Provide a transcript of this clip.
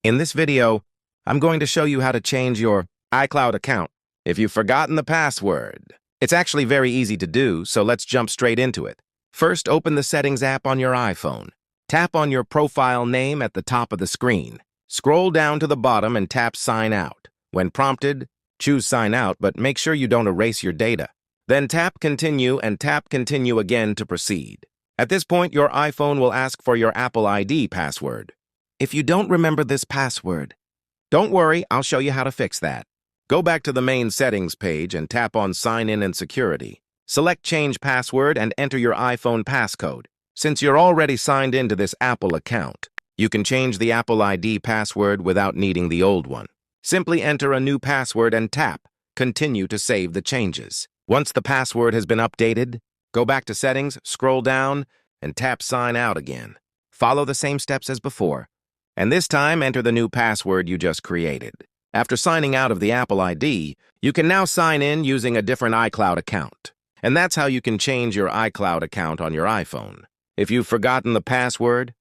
In this video, I'm going to show you how to change your iCloud account if you've forgotten the password. It's actually very easy to do, so let's jump straight into it. First, open the Settings app on your iPhone. Tap on your profile name at the top of the screen. Scroll down to the bottom and tap Sign Out. When prompted, choose Sign Out, but make sure you don't erase your data. Then tap Continue and tap Continue again to proceed. At this point, your iPhone will ask for your Apple ID password. If you don't remember this password, don't worry, I'll show you how to fix that. Go back to the main settings page and tap on Sign In and Security. Select Change Password and enter your iPhone passcode. Since you're already signed into this Apple account, you can change the Apple ID password without needing the old one. Simply enter a new password and tap Continue to save the changes. Once the password has been updated, go back to Settings, scroll down, and tap Sign Out again. Follow the same steps as before, and this time enter the new password you just created. After signing out of the Apple ID, you can now sign in using a different iCloud account. And that's how you can change your iCloud account on your iPhone. If you've forgotten the password,